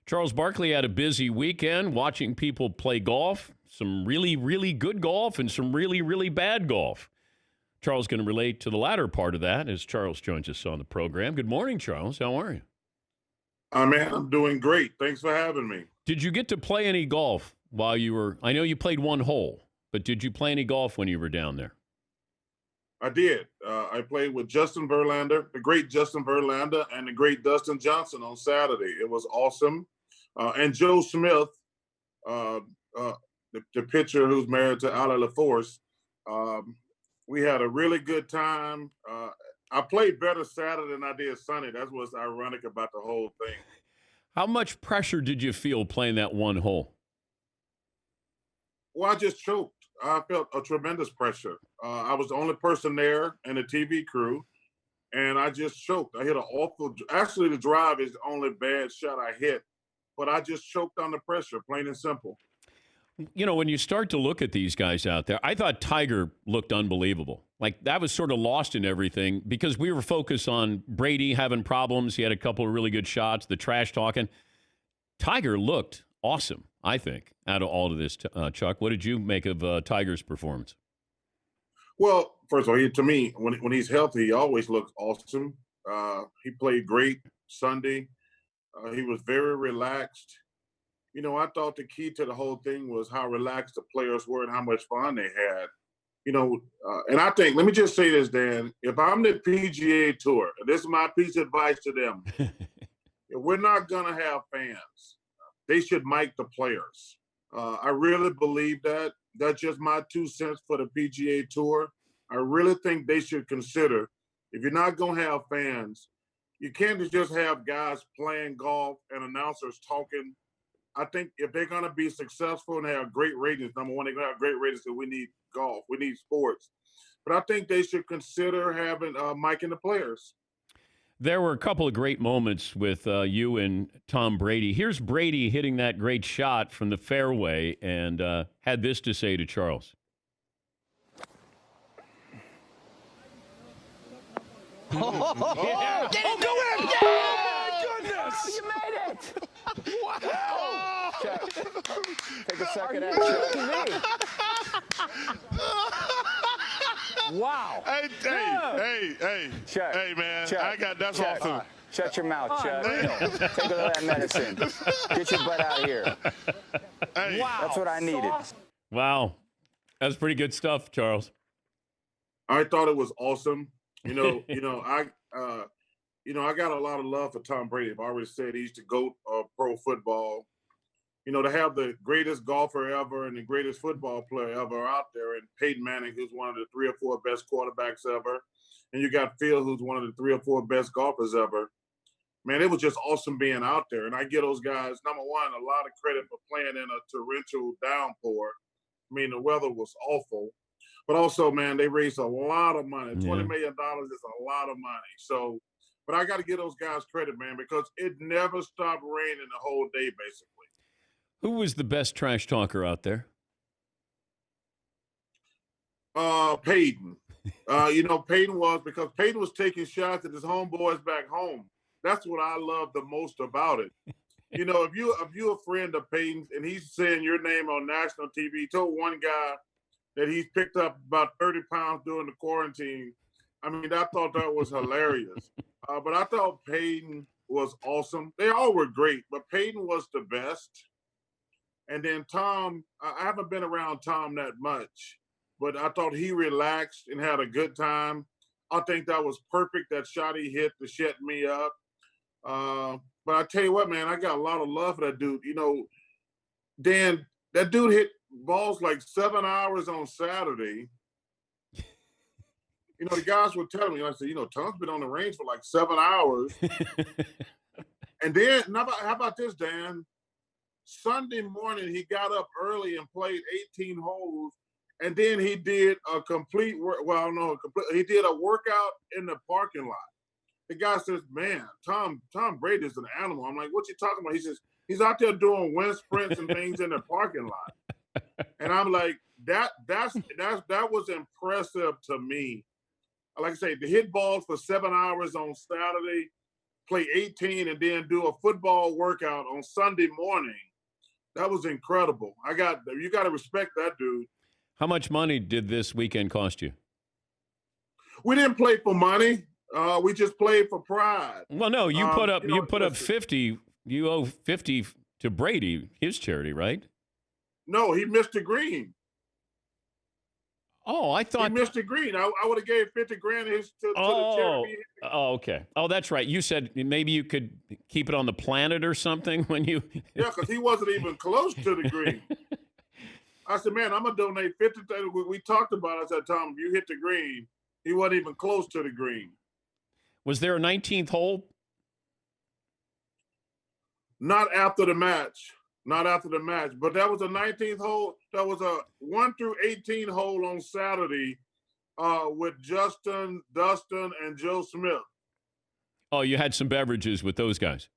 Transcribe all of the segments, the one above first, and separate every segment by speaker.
Speaker 1: Charles Barkley had a busy weekend watching people play golf, some really, really good golf and some really, really bad golf. Charles going to relate to the latter part of that as Charles joins us on the program. Good morning, Charles. How are you?
Speaker 2: Man, I'm doing great. Thanks for having me.
Speaker 1: Did you get to play any golf while you were, I know you played one hole, but did you play any golf when you were down there?
Speaker 2: I did. I played with Justin Verlander, the great Justin Verlander, and the great Dustin Johnson on Saturday. It was awesome. And Joe Smith, the pitcher who's married to Ala LaForce, we had a really good time. I played better Saturday than I did Sunday. That's what's ironic about the whole thing.
Speaker 1: How much pressure did you feel playing that one hole?
Speaker 2: Well, I just choked. I felt a tremendous pressure. I was the only person there in the TV crew, and I just choked. I hit an awful – actually, the drive is the only bad shot I hit, but I just choked on the pressure, plain and simple.
Speaker 1: You know, when you start to look at these guys out there, I thought Tiger looked unbelievable. Like, that was sort of lost in everything because we were focused on Brady having problems. He had a couple of really good shots, the trash talking. Tiger looked awesome, I think, out of all of this, Chuck. What did you make of Tiger's performance?
Speaker 2: Well, first of all, to me, when he's healthy, he always looks awesome. He played great Sunday. He was very relaxed. You know, I thought the key to the whole thing was how relaxed the players were and how much fun they had. You know, and I think, let me just say this, Dan, if I'm the PGA Tour, and this is my piece of advice to them, if we're not going to have fans, they should mic the players. I really believe that. That's just my 2 cents for the PGA Tour. I really think they should consider, if you're not going to have fans, you can't just have guys playing golf and announcers talking. I think if they're going to be successful and have great ratings, number one, they're going to have great ratings because we need golf. We need sports. But I think they should consider having mic the players.
Speaker 1: There were a couple of great moments with you and Tom Brady. Here's Brady hitting that great shot from the fairway and had this to say to Charles.
Speaker 3: Yeah.
Speaker 4: Get in
Speaker 3: go
Speaker 4: there.
Speaker 3: in!
Speaker 4: Yeah.
Speaker 3: Oh, my goodness!
Speaker 4: Oh, you made it!
Speaker 3: Wow!
Speaker 4: Chuck, take a second at Chuck. Wow.
Speaker 3: Hey,
Speaker 4: Chuck,
Speaker 3: hey, man.
Speaker 4: Chuck,
Speaker 3: That's
Speaker 4: Chuck,
Speaker 3: awesome.
Speaker 4: Shut your mouth, Chuck. Take a little of that medicine. Get your butt out of here.
Speaker 3: Hey.
Speaker 4: Wow. That's what I needed.
Speaker 1: Wow. That's pretty good stuff, Charles.
Speaker 2: I thought it was awesome. I got a lot of love for Tom Brady. I've already said he's the GOAT of pro football. You know, to have the greatest golfer ever and the greatest football player ever out there, and Peyton Manning, who's one of the 3 or 4 best quarterbacks ever, and you got Phil, who's one of the 3 or 4 best golfers ever. Man, it was just awesome being out there. And I give those guys, number one, a lot of credit for playing in a torrential downpour. I mean, the weather was awful. But also, man, they raised a lot of money. $20 million is a lot of money. So, but I got to give those guys credit, man, because it never stopped raining the whole day, basically.
Speaker 1: Who was the best trash talker out there?
Speaker 2: Peyton. Peyton was taking shots at his homeboys back home. That's what I love the most about it. You know, if you're a friend of Peyton's and he's saying your name on national TV, he told one guy that he's picked up about 30 pounds during the quarantine. I mean, I thought that was hilarious. But I thought Peyton was awesome. They all were great, but Peyton was the best. And then Tom, I haven't been around Tom that much, but I thought he relaxed and had a good time. I think that was perfect, that shot he hit to shut me up. But I tell you what, man, I got a lot of love for that dude. You know, Dan, that dude hit balls like 7 hours on Saturday. You know, the guys were telling me, I said, Tom's been on the range for like 7 hours. And then, how about this, Dan? Sunday morning, he got up early and played 18 holes. And then he did a he did a workout in the parking lot. The guy says, man, Tom Brady is an animal. I'm like, what you talking about? He says, he's out there doing wind sprints and things in the parking lot. And I'm like, that was impressive to me. Like I say, to hit balls for 7 hours on Saturday, play 18 and then do a football workout on Sunday morning. That was incredible. You got to respect that dude.
Speaker 1: How much money did this weekend cost you?
Speaker 2: We didn't play for money. We just played for pride.
Speaker 1: Well, no, you put up
Speaker 2: listen,
Speaker 1: 50. You owe 50 to Brady, his charity, right?
Speaker 2: No, he missed the green.
Speaker 1: Oh, I thought
Speaker 2: he missed the green. I would have gave 50 grand to the charity.
Speaker 1: Oh, okay. Oh, that's right. You said maybe you could keep it on the planet or something when you.
Speaker 2: Yeah, because he wasn't even close to the green. I said, man, I'm gonna donate 50. We talked about it. I said, Tom, if you hit the green, he wasn't even close to the green.
Speaker 1: Was there a 19th hole?
Speaker 2: Not after the match. Not after the match, but that was a 19th hole. That was a 1 through 18 hole on Saturday with Justin, Dustin, and Joe Smith.
Speaker 1: Oh, you had some beverages with those guys.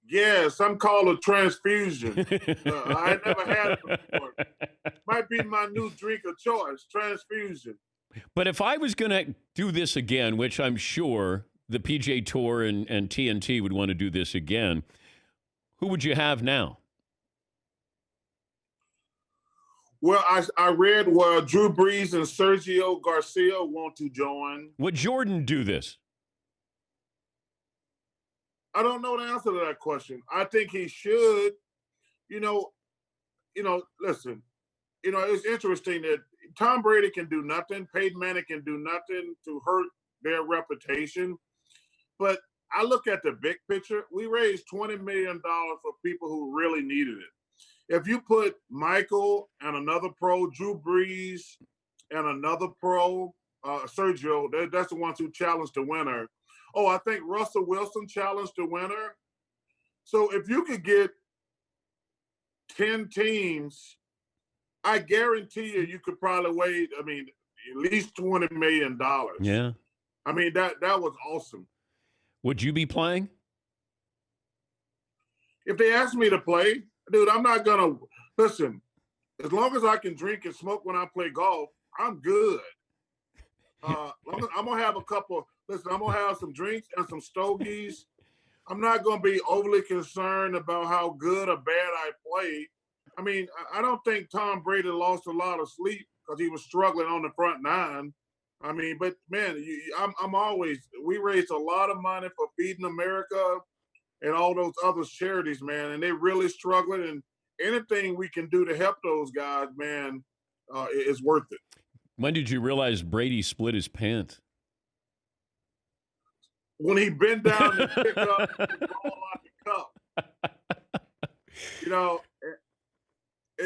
Speaker 2: Yeah, some call it transfusion. I never had it before. Might be my new drink of choice, transfusion.
Speaker 1: But if I was going to do this again, which I'm sure the PGA Tour and TNT would want to do this again, who would you have now?
Speaker 2: Well, I read where Drew Brees and Sergio Garcia want to join.
Speaker 1: Would Jordan do this?
Speaker 2: I don't know the answer to that question. I think he should. Listen, it's interesting that Tom Brady can do nothing. Peyton Manning can do nothing to hurt their reputation. But I look at the big picture. We raised $20 million for people who really needed it. If you put Michael and another pro, Drew Brees and another pro, Sergio, that's the ones who challenged the winner. Oh, I think Russell Wilson challenged the winner. So if you could get 10 teams, I guarantee you could probably wait, at least $20 million.
Speaker 1: Yeah.
Speaker 2: That was awesome.
Speaker 1: Would you be playing?
Speaker 2: If they ask me to play, dude, I'm not going to – listen, as long as I can drink and smoke when I play golf, I'm good. I'm going to have a couple – listen, I'm going to have some drinks and some stogies. I'm not going to be overly concerned about how good or bad I play. I don't think Tom Brady lost a lot of sleep because he was struggling on the front nine. But man, we raised a lot of money for Feeding America and all those other charities, man, and they're really struggling. And anything we can do to help those guys, man, is worth it.
Speaker 1: When did you realize Brady split his pants?
Speaker 2: When he bent down to pick up the ball out the cup.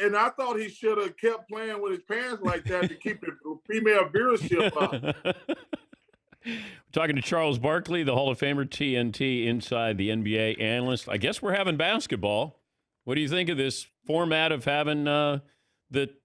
Speaker 2: And I thought he should have kept playing with his pants like that to keep the female viewership up.
Speaker 1: We're talking to Charles Barkley, the Hall of Famer, TNT Inside the NBA analyst. I guess we're having basketball. What do you think of this format of having the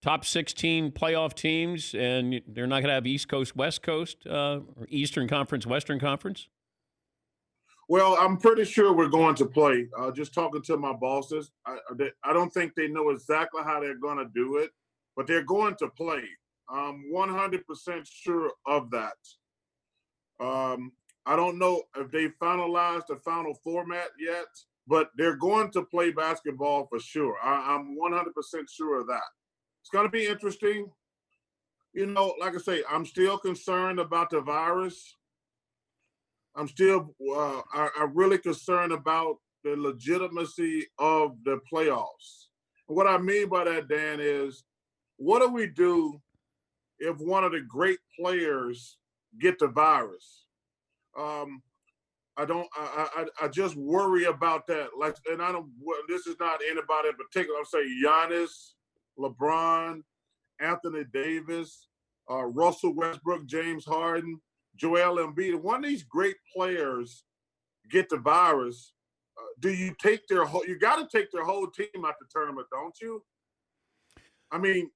Speaker 1: top 16 playoff teams, and they're not going to have East Coast, West Coast, or Eastern Conference, Western Conference?
Speaker 2: Well, I'm pretty sure we're going to play. Just talking to my bosses, I don't think they know exactly how they're going to do it, but they're going to play. I'm 100% sure of that. I don't know if they finalized the final format yet, but they're going to play basketball for sure. I'm 100% sure of that. It's going to be interesting. Like I say, I'm still concerned about the virus. I'm still I'm really concerned about the legitimacy of the playoffs. And what I mean by that, Dan, is what do we do if one of the great players get the virus? I just worry about that. This is not anybody in particular. I'm saying Giannis, LeBron, Anthony Davis, Russell Westbrook, James Harden, Joel Embiid. One of these great players get the virus. Do you take you got to take their whole team out the tournament, don't you?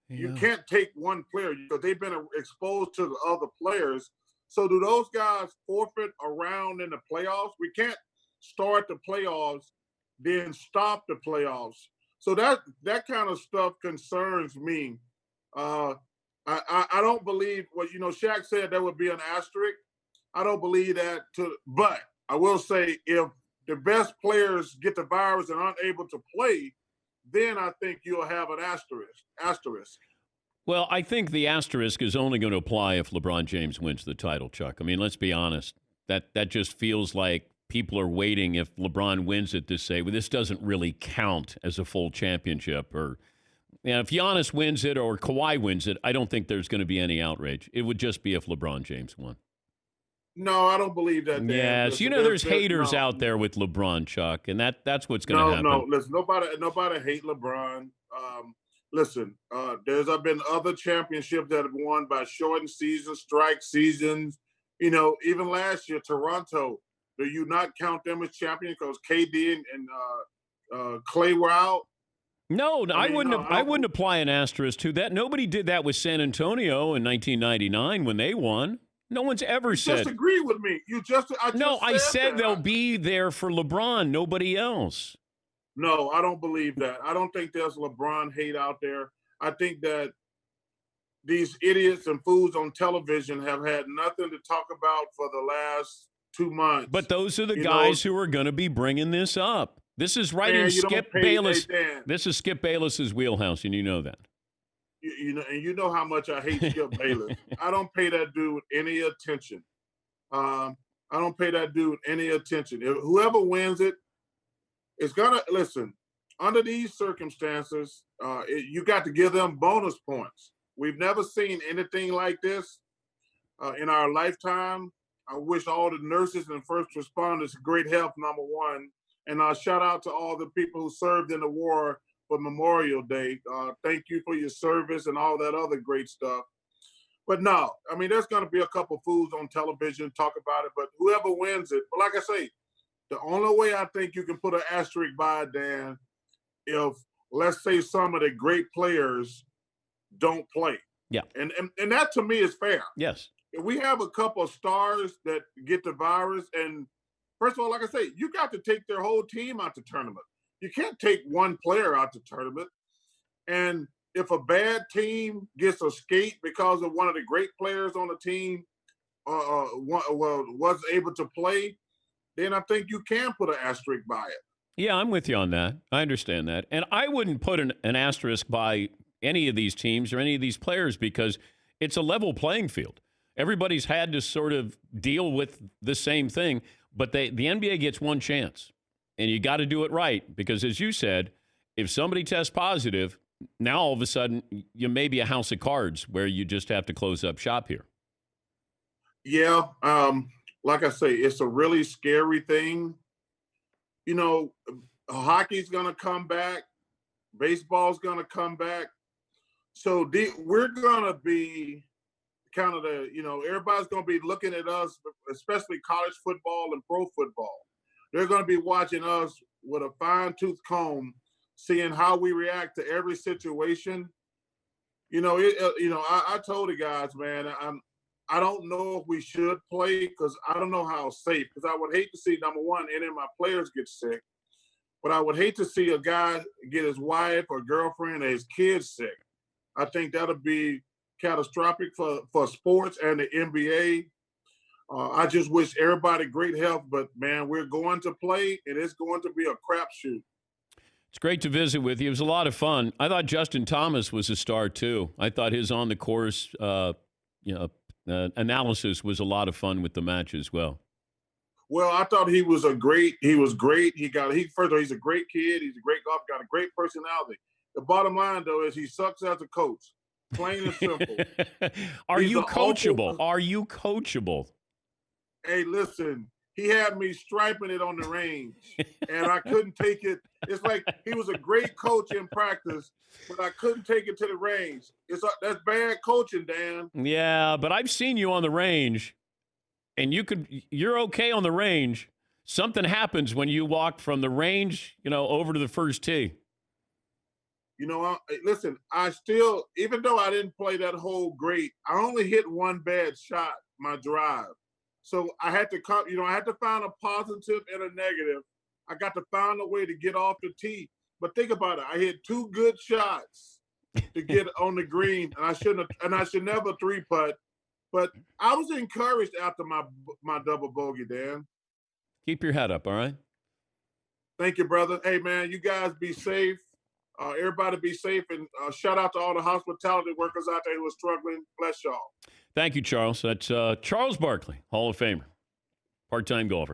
Speaker 2: You can't take one player because they've been exposed to the other players. So do those guys forfeit a round in the playoffs? We can't start the playoffs, then stop the playoffs. So that kind of stuff concerns me. I don't believe Shaq said there would be an asterisk. I don't believe that but I will say if the best players get the virus and aren't able to play, then I think you'll have an asterisk.
Speaker 1: Well, I think the asterisk is only going to apply if LeBron James wins the title, Chuck. I mean, let's be honest. That just feels like people are waiting if LeBron wins it to say, well, this doesn't really count as a full championship. Or if Giannis wins it or Kawhi wins it, I don't think there's going to be any outrage. It would just be if LeBron James won.
Speaker 2: No, I don't believe that. Dan.
Speaker 1: Yes,
Speaker 2: Listen,
Speaker 1: there's haters out there with LeBron, Chuck, and that's what's going to happen.
Speaker 2: No, listen, nobody hate LeBron. Listen, there's been other championships that have been won by shortened seasons, strike seasons. Even last year, Toronto. Do you not count them as champions because KD and Clay were out?
Speaker 1: No, I wouldn't apply an asterisk to that. Nobody did that with San Antonio in 1999 when they won. No one's ever said.
Speaker 2: Just agree with me.
Speaker 1: I said they'll be there for LeBron, nobody else.
Speaker 2: No, I don't believe that. I don't think there's LeBron hate out there. I think that these idiots and fools on television have had nothing to talk about for the last 2 months.
Speaker 1: But those are the guys who are going to be bringing this up. This is right in Skip Bayless. This is Skip Bayless's wheelhouse, and you know that.
Speaker 2: You know how much I hate Skip Bayless. I don't pay that dude any attention. Whoever wins it is gonna listen. Under these circumstances, you got to give them bonus points. We've never seen anything like this in our lifetime. I wish all the nurses and first responders great health, number one. And shout out to all the people who served in the war for Memorial Day. Thank you for your service and all that other great stuff. But no, I mean, there's going to be a couple fools on television talk about it, but whoever wins it, but like I say, the only way I think you can put an asterisk by it, Dan, if let's say some of the great players don't play.
Speaker 1: Yeah.
Speaker 2: And that to me is fair.
Speaker 1: Yes.
Speaker 2: If we have a couple of stars that get the virus, and first of all, like I say, you got to take their whole team out the tournament. You can't take one player out the tournament. And if a bad team gets a skate because of one of the great players on the team was able to play, then I think you can put an asterisk by it.
Speaker 1: Yeah, I'm with you on that. I understand that. And I wouldn't put an asterisk by any of these teams or any of these players because it's a level playing field. Everybody's had to sort of deal with the same thing, but the NBA gets one chance. And you got to do it right because, as you said, if somebody tests positive, now all of a sudden you may be a house of cards where you just have to close up shop here.
Speaker 2: Yeah, like I say, it's a really scary thing. Hockey's going to come back. Baseball's going to come back. So we're going to be kind of everybody's going to be looking at us, especially college football and pro football. They're going to be watching us with a fine-tooth comb, seeing how we react to every situation. I told the guys, man, I don't know if we should play because I don't know how safe. Because I would hate to see, number one, any of my players get sick. But I would hate to see a guy get his wife or girlfriend or his kids sick. I think that'll be catastrophic for sports and the NBA. I just wish everybody great health, but man, we're going to play, and it's going to be a crapshoot.
Speaker 1: It's great to visit with you. It was a lot of fun. I thought Justin Thomas was a star too. I thought his on the course, analysis was a lot of fun with the match as well.
Speaker 2: Well, I thought he was great. First of all, he's a great kid. He's a great golfer, got a great personality. The bottom line though is he sucks as a coach. Plain and simple.
Speaker 1: Are you coachable? Are you coachable?
Speaker 2: Hey, listen, he had me striping it on the range, and I couldn't take it. It's like he was a great coach in practice, but I couldn't take it to the range. That's bad coaching, Dan.
Speaker 1: Yeah, but I've seen you on the range, and you're okay on the range. Something happens when you walk from the range, over to the first tee.
Speaker 2: Listen, I still, even though I didn't play that hole great, I only hit one bad shot, my drive. So I had to find a positive and a negative. I got to find a way to get off the tee. But think about it. I hit two good shots to get on the green, and I should never three putt. But I was encouraged after my double bogey, Dan.
Speaker 1: Keep your head up, all right?
Speaker 2: Thank you, brother. Hey, man, you guys be safe. Everybody be safe, and shout out to all the hospitality workers out there who are struggling. Bless y'all.
Speaker 1: Thank you, Charles. That's Charles Barkley, Hall of Famer, part-time golfer.